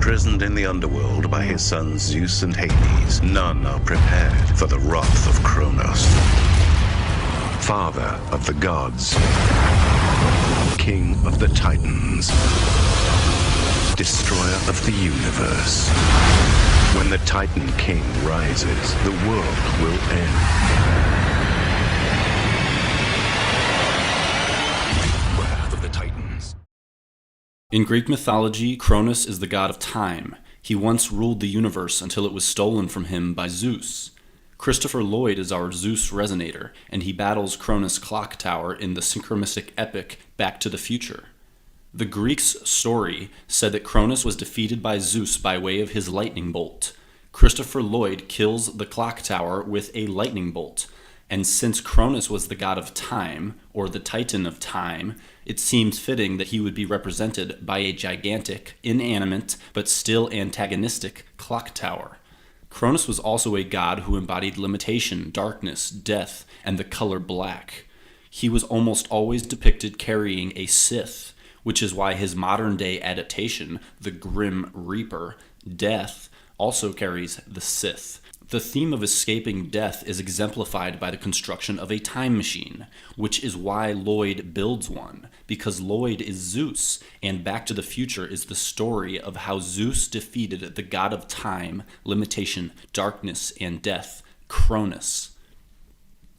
imprisoned in the underworld by his sons Zeus and Hades, none are prepared for the wrath of Kronos, father of the gods, king of the Titans, destroyer of the universe. When the Titan King rises, the world will end. Wrath of the Titans. In Greek mythology, Cronus is the god of time. He once ruled the universe until it was stolen from him by Zeus. Christopher Lloyd is our Zeus resonator, and he battles Cronus' clock tower in the synchronistic epic Back to the Future. The Greeks' story said that Cronus was defeated by Zeus by way of his lightning bolt. Christopher Lloyd kills the clock tower with a lightning bolt, and since Cronus was the god of time, or the titan of time, it seems fitting that he would be represented by a gigantic, inanimate, but still antagonistic clock tower. Cronus was also a god who embodied limitation, darkness, death, and the color black. He was almost always depicted carrying a scythe, which is why his modern-day adaptation, the Grim Reaper, Death, also carries the scythe. The theme of escaping death is exemplified by the construction of a time machine, which is why Lloyd builds one, because Lloyd is Zeus, and Back to the Future is the story of how Zeus defeated the god of time, limitation, darkness, and death, Cronus.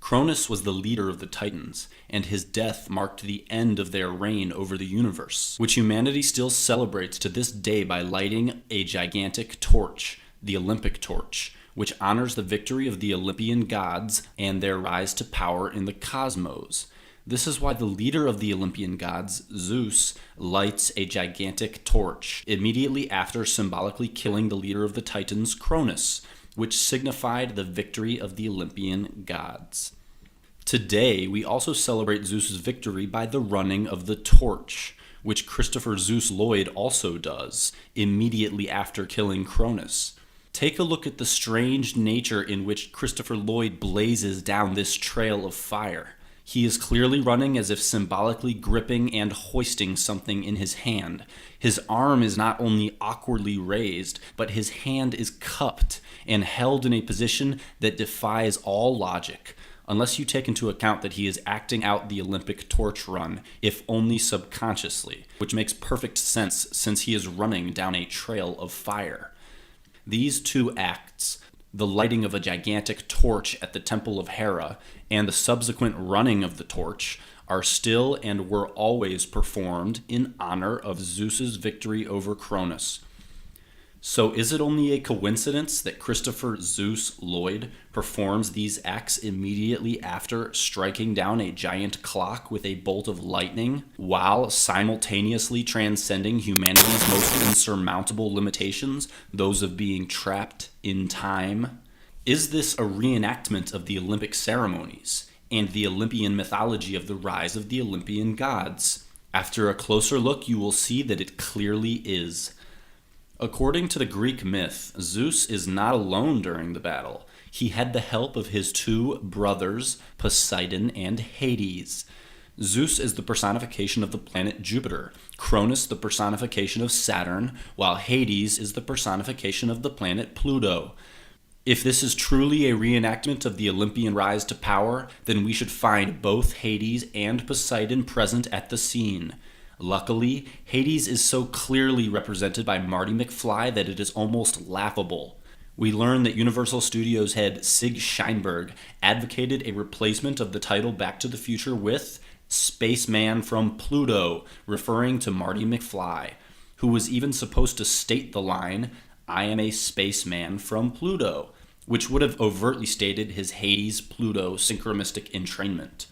Cronus was the leader of the Titans, and his death marked the end of their reign over the universe, which humanity still celebrates to this day by lighting a gigantic torch, the Olympic torch, which honors the victory of the Olympian gods and their rise to power in the cosmos. This is why the leader of the Olympian gods, Zeus, lights a gigantic torch immediately after symbolically killing the leader of the Titans, Cronus, which signified the victory of the Olympian gods. Today, we also celebrate Zeus's victory by the running of the torch, which Christopher Zeus Lloyd also does, immediately after killing Cronus. Take a look at the strange nature in which Christopher Lloyd blazes down this trail of fire. He is clearly running as if symbolically gripping and hoisting something in his hand. His arm is not only awkwardly raised, but his hand is cupped and held in a position that defies all logic, unless you take into account that he is acting out the Olympic torch run, if only subconsciously, which makes perfect sense since he is running down a trail of fire. These two acts, the lighting of a gigantic torch at the Temple of Hera and the subsequent running of the torch, are still and were always performed in honor of Zeus's victory over Cronus. So is it only a coincidence that Christopher Zeus Lloyd performs these acts immediately after striking down a giant clock with a bolt of lightning, while simultaneously transcending humanity's most insurmountable limitations, those of being trapped in time? Is this a reenactment of the Olympic ceremonies and the Olympian mythology of the rise of the Olympian gods? After a closer look, you will see that it clearly is. According to the Greek myth, Zeus is not alone during the battle. He had the help of his two brothers, Poseidon and Hades. Zeus is the personification of the planet Jupiter, Cronus the personification of Saturn, while Hades is the personification of the planet Pluto. If this is truly a reenactment of the Olympian rise to power, then we should find both Hades and Poseidon present at the scene. Luckily, Hades is so clearly represented by Marty McFly that it is almost laughable. We learn that Universal Studios head Sig Sheinberg advocated a replacement of the title Back to the Future with Spaceman from Pluto, referring to Marty McFly, who was even supposed to state the line, "I am a spaceman from Pluto," which would have overtly stated his Hades-Pluto synchronistic entrainment.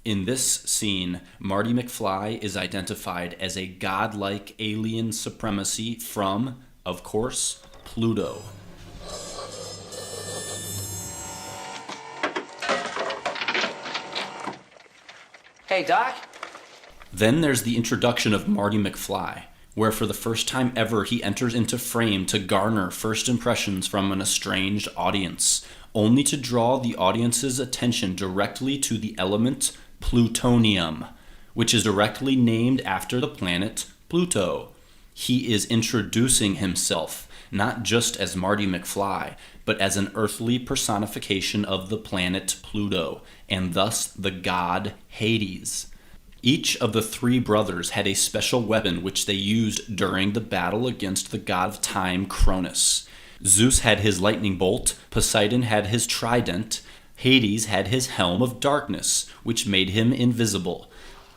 In this scene, Marty McFly is identified as a godlike alien supremacy from, of course, Pluto. Hey, Doc? Then there's the introduction of Marty McFly, where for the first time ever he enters into frame to garner first impressions from an estranged audience, only to draw the audience's attention directly to the element plutonium, which is directly named after the planet Pluto. He is introducing himself, not just as Marty McFly, but as an earthly personification of the planet Pluto, and thus the god Hades. Each of the three brothers had a special weapon which they used during the battle against the god of time, Cronus. Zeus had his lightning bolt, Poseidon had his trident, Hades had his helm of darkness, which made him invisible.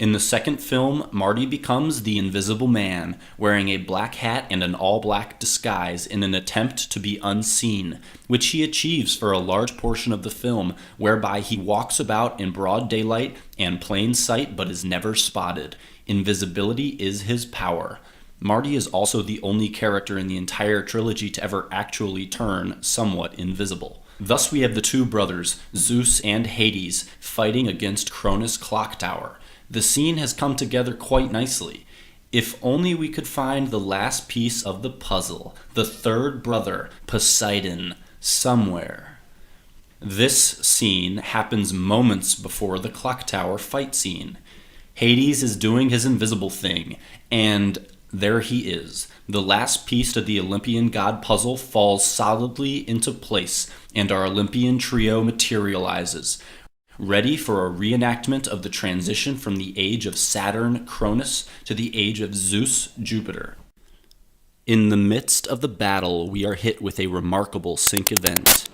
In the second film, Marty becomes the Invisible Man, wearing a black hat and an all-black disguise in an attempt to be unseen, which he achieves for a large portion of the film, whereby he walks about in broad daylight and plain sight but is never spotted. Invisibility is his power. Marty is also the only character in the entire trilogy to ever actually turn somewhat invisible. Thus we have the two brothers, Zeus and Hades, fighting against Cronus' clock tower. The scene has come together quite nicely. If only we could find the last piece of the puzzle, the third brother, Poseidon, somewhere. This scene happens moments before the clock tower fight scene. Hades is doing his invisible thing, and there he is. The last piece to the Olympian god puzzle falls solidly into place, and our Olympian trio materializes, ready for a reenactment of the transition from the age of Saturn, Cronus, to the age of Zeus, Jupiter. In the midst of the battle, we are hit with a remarkable sync event.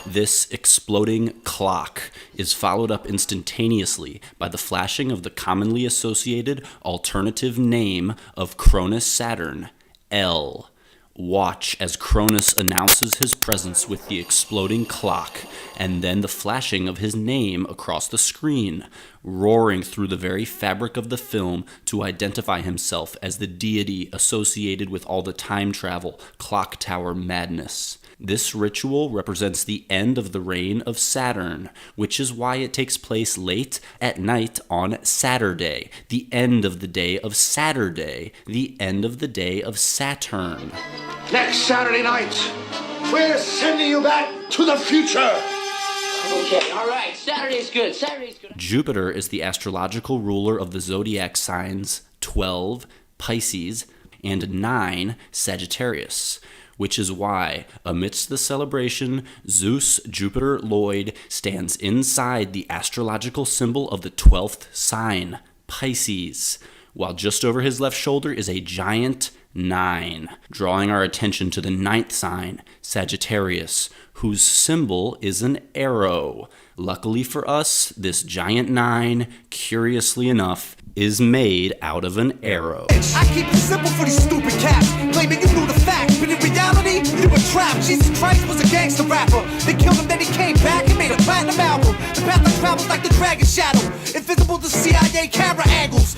This exploding clock is followed up instantaneously by the flashing of the commonly associated alternative name of Cronus Saturn, L. Watch as Cronus announces his presence with the exploding clock, and then the flashing of his name across the screen, roaring through the very fabric of the film to identify himself as the deity associated with all the time travel, clock tower madness. This ritual represents the end of the reign of Saturn, which is why it takes place late at night on Saturday, the end of the day of Saturday, the end of the day of Saturn. Next Saturday night, we're sending you back to the future. Okay, all right. Saturday's good. Saturday's good. Jupiter is the astrological ruler of the zodiac signs 12, Pisces, and 9, Sagittarius, which is why, amidst the celebration, Zeus Jupiter Lloyd stands inside the astrological symbol of the 12th sign, Pisces, while just over his left shoulder is a giant 9, drawing our attention to the 9th sign, Sagittarius, whose symbol is an arrow. Luckily for us, this giant 9, curiously enough, is made out of an arrow. I keep it simple for these stupid cats, claiming you knew the facts, but in reality, you were trapped. Jesus Christ was a gangster rapper. They killed him, then he came back and made a platinum album. The path I traveled like the dragon shadow, invisible to CIA camera angles.